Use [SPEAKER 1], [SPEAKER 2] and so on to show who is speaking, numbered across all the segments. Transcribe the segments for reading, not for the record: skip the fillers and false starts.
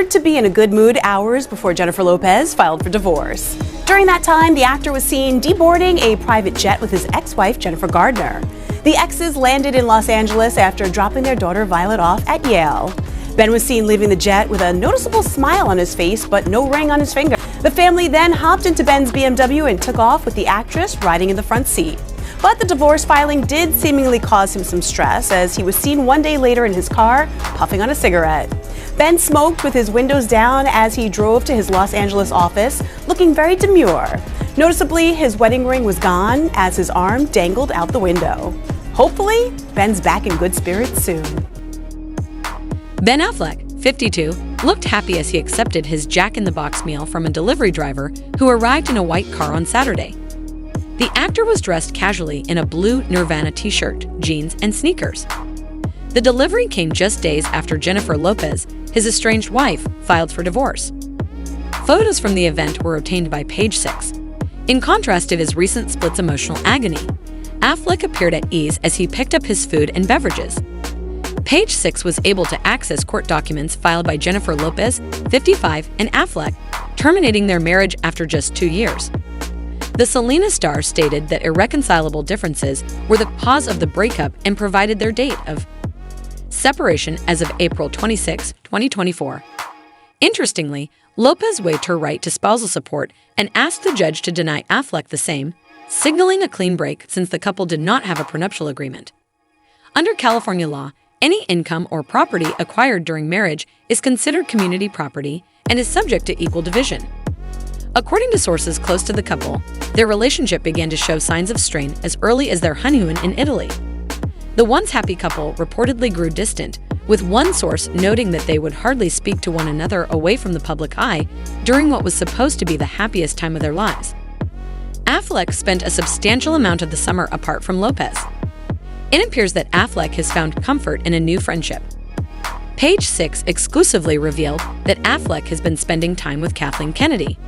[SPEAKER 1] appeared to be in a good mood hours before Jennifer Lopez filed for divorce. During that time, the actor was seen deboarding a private jet with his ex-wife, Jennifer Gardner. The exes landed in Los Angeles after dropping their daughter Violet off at Yale. Ben was seen leaving the jet with a noticeable smile on his face, but no ring on his finger. The family then hopped into Ben's BMW and took off with the actress riding in the front seat. But the divorce filing did seemingly cause him some stress, as he was seen one day later in his car, puffing on a cigarette. Ben smoked with his windows down as he drove to his Los Angeles office, looking very demure. Noticeably, his wedding ring was gone as his arm dangled out the window. Hopefully, Ben's back in good spirits soon.
[SPEAKER 2] Ben Affleck, 52, looked happy as he accepted his Jack-in-the-Box meal from a delivery driver who arrived in a white car on Saturday. The actor was dressed casually in a blue Nirvana T-shirt, jeans, and sneakers. The delivery came just days after Jennifer Lopez, his estranged wife, filed for divorce. Photos from the event were obtained by Page Six. In contrast to his recent split's emotional agony, Affleck appeared at ease as he picked up his food and beverages. Page Six was able to access court documents filed by Jennifer Lopez, 55, and Affleck, terminating their marriage after just 2 years. The Selena star stated that irreconcilable differences were the cause of the breakup and provided their date of separation as of April 26, 2024. Interestingly, Lopez waived her right to spousal support and asked the judge to deny Affleck the same, signaling a clean break since the couple did not have a prenuptial agreement. Under California law, any income or property acquired during marriage is considered community property and is subject to equal division. According to sources close to the couple, their relationship began to show signs of strain as early as their honeymoon in Italy. The once happy couple reportedly grew distant, with one source noting that they would hardly speak to one another away from the public eye during what was supposed to be the happiest time of their lives. Affleck spent a substantial amount of the summer apart from Lopez. It appears that Affleck has found comfort in a new friendship. Page Six exclusively revealed that Affleck has been spending time with Kathleen Kennedy,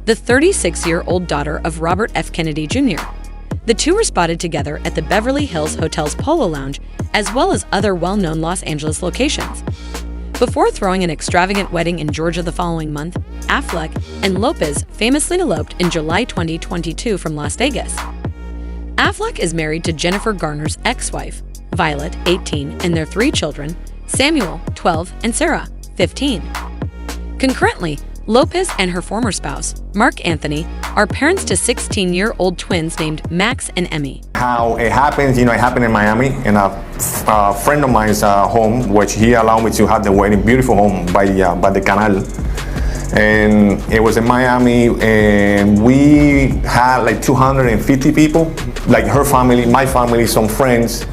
[SPEAKER 2] the 36-year-old daughter of Robert F. Kennedy Jr. The two were spotted together at the Beverly Hills Hotel's Polo Lounge, as well as other well-known Los Angeles locations. Before throwing an extravagant wedding in Georgia the following month, Affleck and Lopez famously eloped in July 2022 from Las Vegas. Affleck is married to Jennifer Garner's ex-wife, Violet, 18, and their 3 children, Samuel, 12, and Sarah, 15. Concurrently, Lopez and her former spouse, Mark Anthony, are parents to 16-year-old twins named Max and Emmy.
[SPEAKER 3] How it happens, it happened in Miami, in a friend of mine's home, which he allowed me to have the wedding, beautiful home by the canal. And it was in Miami, and we had like 250 people, like her family, my family, some friends.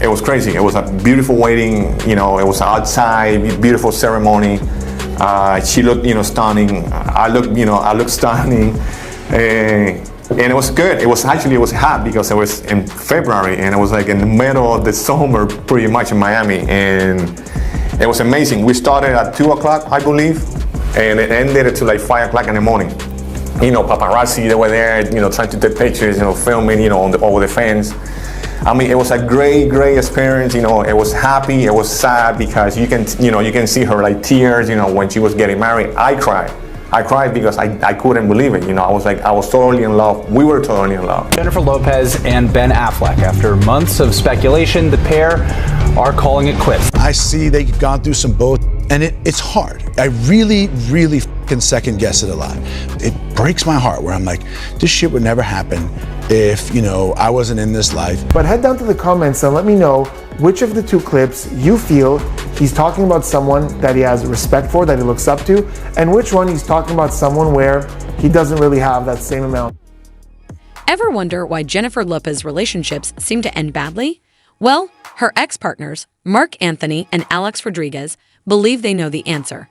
[SPEAKER 3] It was crazy. It was a beautiful wedding, it was outside, beautiful ceremony. She looked, stunning. I looked stunning, and it was good. It was hot because it was in February, and it was like in the middle of the summer, pretty much in Miami, and it was amazing. We started at 2 o'clock, I believe, and it ended until like 5 o'clock in the morning. Paparazzi, they were there, trying to take pictures, filming, over the fence. I mean, it was a great experience. It was happy, it was sad, because you can see her like tears, when she was getting married. I cried because I couldn't believe it. I was totally in love. We were totally in love.
[SPEAKER 4] Jennifer Lopez and Ben Affleck. After months of speculation, the pair are calling it quits.
[SPEAKER 5] I see they've gone through some both, and it's hard. I really can second guess it a lot. It breaks my heart where I'm like, this shit would never happen if, I wasn't in this life.
[SPEAKER 6] But head down to the comments and let me know which of the 2 clips you feel he's talking about someone that he has respect for, that he looks up to, and which one he's talking about someone where he doesn't really have that same amount.
[SPEAKER 2] Ever wonder why Jennifer Lopez's relationships seem to end badly? Well, her ex-partners, Mark Anthony and Alex Rodriguez, believe they know the answer.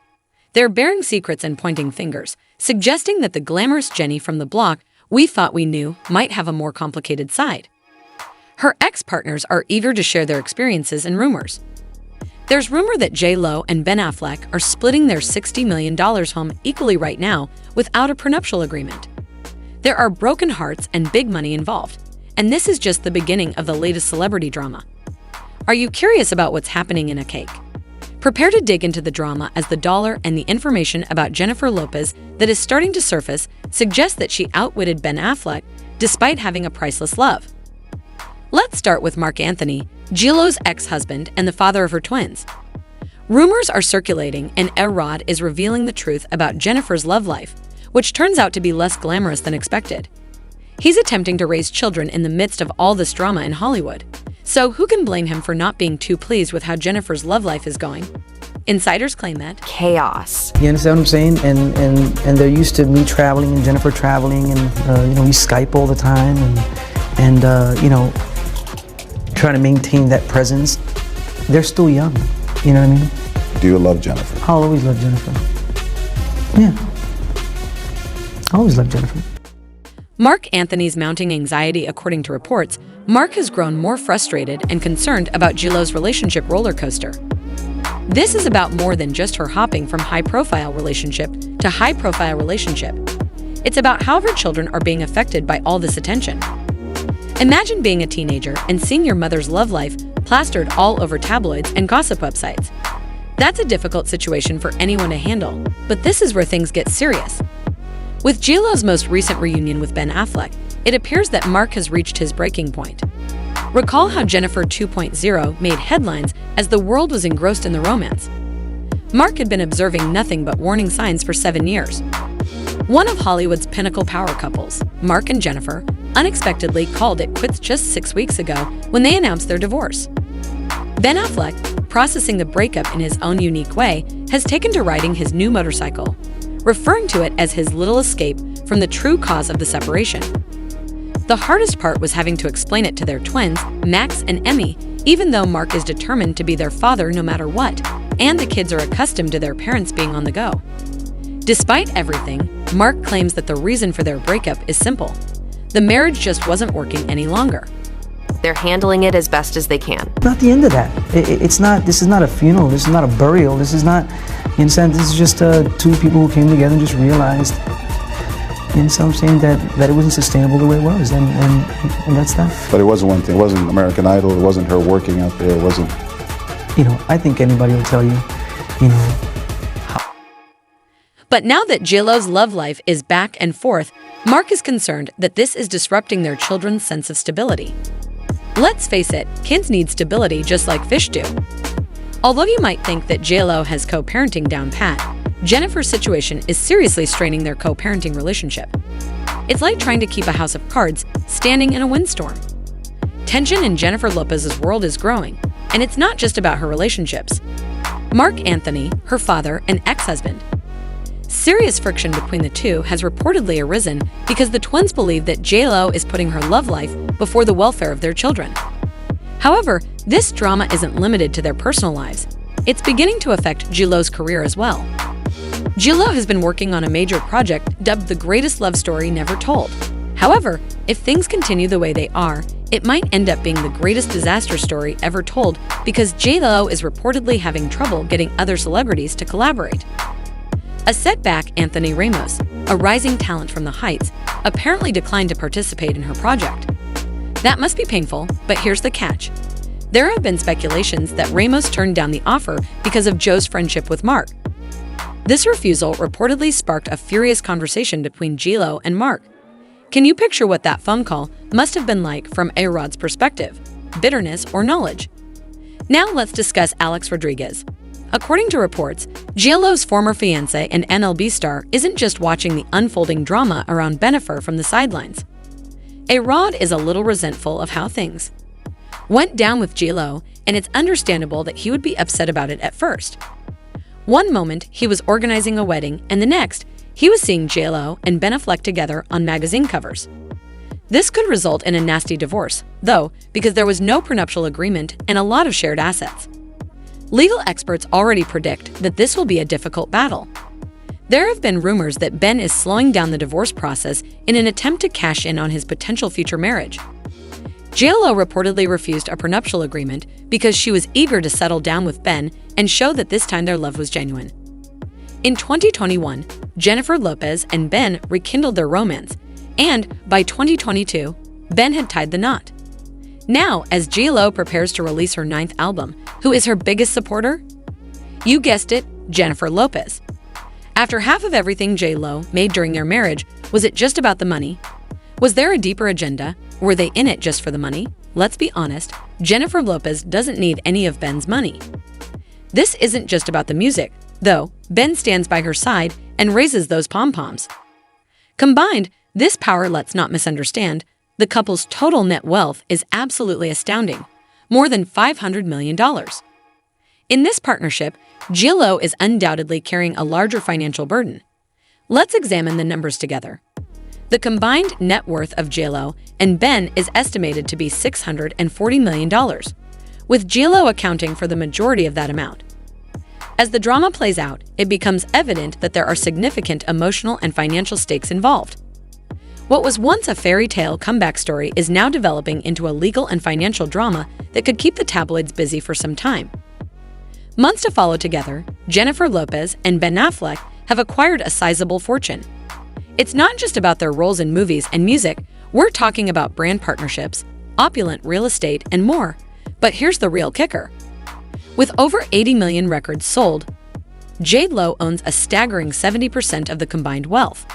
[SPEAKER 2] They're bearing secrets and pointing fingers, suggesting that the glamorous Jenny from the block we thought we knew might have a more complicated side. Her ex-partners are eager to share their experiences and rumors. There's rumor that J.Lo and Ben Affleck are splitting their $60 million home equally right now without a prenuptial agreement. There are broken hearts and big money involved, and this is just the beginning of the latest celebrity drama. Are you curious about what's happening in a cake? Prepare to dig into the drama as the dollar and the information about Jennifer Lopez that is starting to surface suggests that she outwitted Ben Affleck despite having a priceless love. Let's start with Marc Anthony, J-Lo's ex-husband and the father of her twins. Rumors are circulating and A-Rod is revealing the truth about Jennifer's love life, which turns out to be less glamorous than expected. He's attempting to raise children in the midst of all this drama in Hollywood. So who can blame him for not being too pleased with how Jennifer's love life is going? Insiders claim that
[SPEAKER 7] chaos.
[SPEAKER 8] You understand what I'm saying? And they're used to me traveling and Jennifer traveling, and we Skype all the time, and trying to maintain that presence. They're still young. You know what I mean?
[SPEAKER 9] Do you love Jennifer?
[SPEAKER 8] I'll always love Jennifer. Yeah. I always love Jennifer.
[SPEAKER 2] Marc Anthony's mounting anxiety. According to reports, Marc has grown more frustrated and concerned about J-Lo's relationship roller coaster. This is about more than just her hopping from high-profile relationship to high-profile relationship. It's about how her children are being affected by all this attention. Imagine being a teenager and seeing your mother's love life plastered all over tabloids and gossip websites. That's a difficult situation for anyone to handle, but this is where things get serious. With J-Lo's most recent reunion with Ben Affleck, it appears that Marc has reached his breaking point. Recall how Jennifer 2.0 made headlines as the world was engrossed in the romance. Marc had been observing nothing but warning signs for 7 years. One of Hollywood's pinnacle power couples, Marc and Jennifer, unexpectedly called it quits just 6 weeks ago when they announced their divorce. Ben Affleck, processing the breakup in his own unique way, has taken to riding his new motorcycle, referring to it as his little escape from the true cause of the separation. The hardest part was having to explain it to their twins, Max and Emmy, even though Marc is determined to be their father no matter what, and the kids are accustomed to their parents being on the go. Despite everything, Marc claims that the reason for their breakup is simple. The marriage just wasn't working any longer.
[SPEAKER 7] They're handling it as best as they can.
[SPEAKER 8] Not the end of that. This is not a funeral. This is not a burial. This is not, you understand, this is just two people who came together and just realized, you know what I'm saying, that it wasn't sustainable the way it was, and that's that.
[SPEAKER 9] But it wasn't one thing. It wasn't American Idol. It wasn't her working out there. It wasn't.
[SPEAKER 8] I think anybody will tell you, how.
[SPEAKER 2] But now that J-Lo's love life is back and forth, Marc is concerned that this is disrupting their children's sense of stability. Let's face it, kids need stability just like fish do. Although you might think that J-Lo has co-parenting down pat, Jennifer's situation is seriously straining their co-parenting relationship. It's like trying to keep a house of cards standing in a windstorm. Tension in Jennifer Lopez's world is growing, and it's not just about her relationships. Marc Anthony, her father and ex-husband. Serious friction between the two has reportedly arisen because the twins believe that J-Lo is putting her love life before the welfare of their children. However, this drama isn't limited to their personal lives. It's beginning to affect J-Lo's career as well. J-Lo has been working on a major project dubbed the greatest love story never told. However, if things continue the way they are, it might end up being the greatest disaster story ever told because J-Lo is reportedly having trouble getting other celebrities to collaborate. A setback, Anthony Ramos, a rising talent from the Heights, apparently declined to participate in her project. That must be painful, but here's the catch. There have been speculations that Ramos turned down the offer because of Joe's friendship with Marc. This refusal reportedly sparked a furious conversation between J-Lo and Marc. Can you picture what that phone call must have been like from A-Rod's perspective? Bitterness or knowledge? Now let's discuss Alex Rodriguez. According to reports, J-Lo's former fiancé and MLB star isn't just watching the unfolding drama around Jennifer from the sidelines. A-Rod is a little resentful of how things went down with J-Lo, and it's understandable that he would be upset about it at first. One moment, he was organizing a wedding, and the next, he was seeing J-Lo and Ben Affleck together on magazine covers. This could result in a nasty divorce, though, because there was no prenuptial agreement and a lot of shared assets. Legal experts already predict that this will be a difficult battle. There have been rumors that Ben is slowing down the divorce process in an attempt to cash in on his potential future marriage. J-Lo reportedly refused a prenuptial agreement because she was eager to settle down with Ben and show that this time their love was genuine. In 2021, Jennifer Lopez and Ben rekindled their romance, and by 2022, Ben had tied the knot. Now, as J-Lo prepares to release her 9th album, who is her biggest supporter? You guessed it, Jennifer Lopez. After half of everything J.Lo made during their marriage, was it just about the money? Was there a deeper agenda? Were they in it just for the money? Let's be honest, Jennifer Lopez doesn't need any of Ben's money. This isn't just about the music, though. Ben stands by her side and raises those pom-poms. Combined, this power, let's not misunderstand, the couple's total net wealth is absolutely astounding, more than $500 million. In this partnership, J.Lo is undoubtedly carrying a larger financial burden. Let's examine the numbers together. The combined net worth of J.Lo and Ben is estimated to be $640 million, with J.Lo accounting for the majority of that amount. As the drama plays out, it becomes evident that there are significant emotional and financial stakes involved. What was once a fairy tale comeback story is now developing into a legal and financial drama that could keep the tabloids busy for some time. Months to follow together, Jennifer Lopez and Ben Affleck have acquired a sizable fortune. It's not just about their roles in movies and music, we're talking about brand partnerships, opulent real estate, and more. But here's the real kicker. With over 80 million records sold, J.Lo owns a staggering 70% of the combined wealth.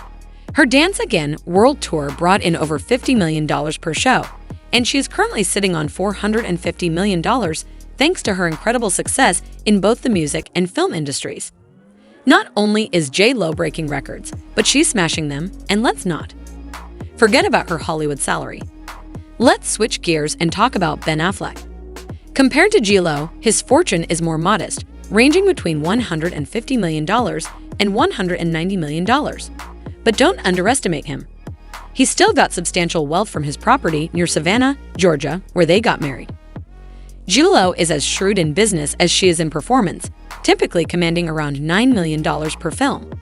[SPEAKER 2] Her Dance Again world tour brought in over $50 million per show, and she is currently sitting on $450 million thanks to her incredible success in both the music and film industries. Not only is J.Lo breaking records, but she's smashing them, and let's not forget about her Hollywood salary. Let's switch gears and talk about Ben Affleck. Compared to J.Lo, his fortune is more modest, ranging between $150 million and $190 million. But don't underestimate him. He's still got substantial wealth from his property near Savannah, Georgia, where they got married. J.Lo is as shrewd in business as she is in performance, typically commanding around $9 million per film.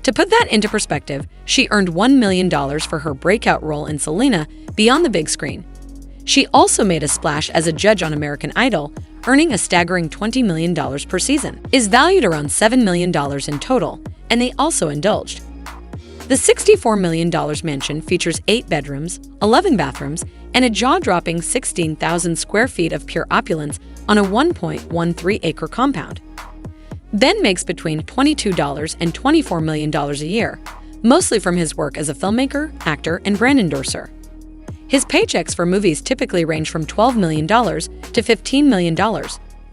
[SPEAKER 2] To put that into perspective, she earned $1 million for her breakout role in Selena beyond the big screen. She also made a splash as a judge on American Idol, earning a staggering $20 million per season. Is valued around $7 million in total, and they also indulged. The $64 million mansion features 8 bedrooms, 11 bathrooms, and a jaw-dropping 16,000 square feet of pure opulence on a 1.13-acre compound. Ben makes between $22 and $24 million a year, mostly from his work as a filmmaker, actor, and brand endorser. His paychecks for movies typically range from $12 million to $15 million,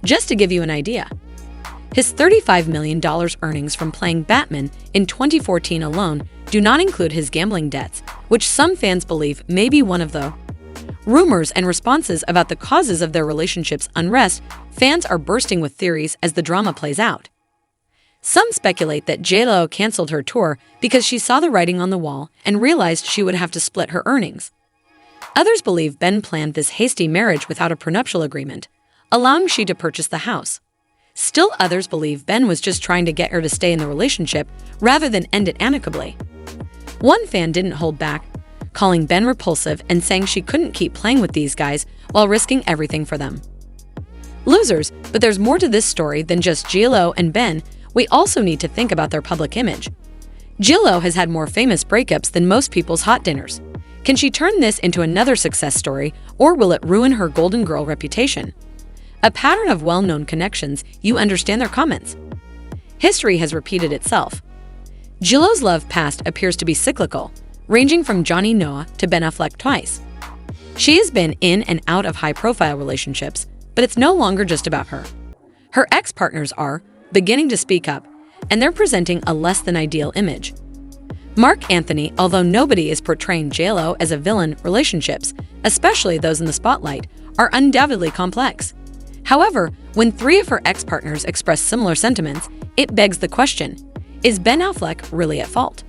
[SPEAKER 2] just to give you an idea. His $35 million earnings from playing Batman in 2014 alone do not include his gambling debts, which some fans believe may be one of the rumors and responses about the causes of their relationship's unrest. Fans are bursting with theories as the drama plays out. Some speculate that J.Lo canceled her tour because she saw the writing on the wall and realized she would have to split her earnings. Others believe Ben planned this hasty marriage without a prenuptial agreement, allowing she to purchase the house. Still others believe Ben was just trying to get her to stay in the relationship rather than end it amicably. One fan didn't hold back, calling Ben repulsive and saying she couldn't keep playing with these guys while risking everything for them. Losers, but there's more to this story than just J.Lo and Ben. We also need to think about their public image. J.Lo has had more famous breakups than most people's hot dinners. Can she turn this into another success story, or will it ruin her Golden Girl reputation? A pattern of well-known connections, you understand their comments. History has repeated itself. J.Lo's love past appears to be cyclical, ranging from Johnny Noah to Ben Affleck twice. She has been in and out of high-profile relationships, but it's no longer just about her. Her ex-partners are beginning to speak up, and they're presenting a less-than-ideal image. Mark Anthony, although nobody is portraying J.Lo as a villain, relationships, especially those in the spotlight, are undoubtedly complex. However, when 3 of her ex-partners express similar sentiments, it begs the question, is Ben Affleck really at fault?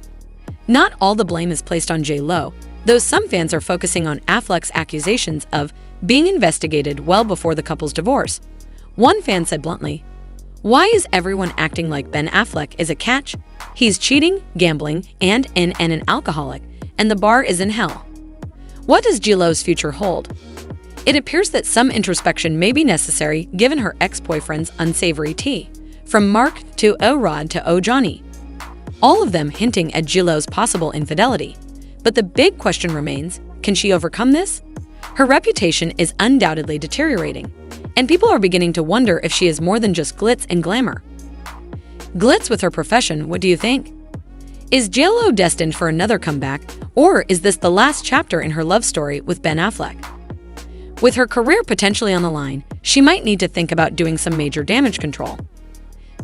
[SPEAKER 2] Not all the blame is placed on J.Lo, though some fans are focusing on Affleck's accusations of being investigated well before the couple's divorce. One fan said bluntly, "Why is everyone acting like Ben Affleck is a catch? He's cheating, gambling, and an alcoholic, and the bar is in hell." What does J.Lo's future hold? It appears that some introspection may be necessary given her ex-boyfriend's unsavory tea, from Mark to O-Rod to O-Johnny, all of them hinting at J.Lo's possible infidelity. But the big question remains, can she overcome this? Her reputation is undoubtedly deteriorating, and people are beginning to wonder if she is more than just glitz and glamour. Glitz with her profession, what do you think? Is JLo destined for another comeback, or is this the last chapter in her love story with Ben Affleck? With her career potentially on the line, she might need to think about doing some major damage control.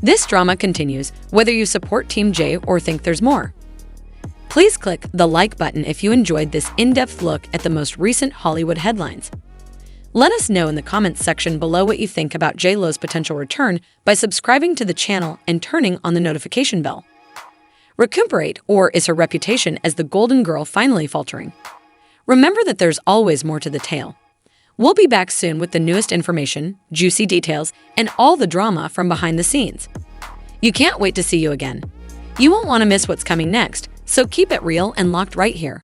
[SPEAKER 2] This drama continues whether you support Team J or think there's more. Please click the like button if you enjoyed this in-depth look at the most recent Hollywood headlines. Let us know in the comments section below what you think about JLo's potential return by subscribing to the channel and turning on the notification bell. Recuperate, or is her reputation as the golden girl finally faltering? Remember that there's always more to the tale. We'll be back soon with the newest information, juicy details, and all the drama from behind the scenes. You can't wait to see you again. You won't want to miss what's coming next, so keep it real and locked right here.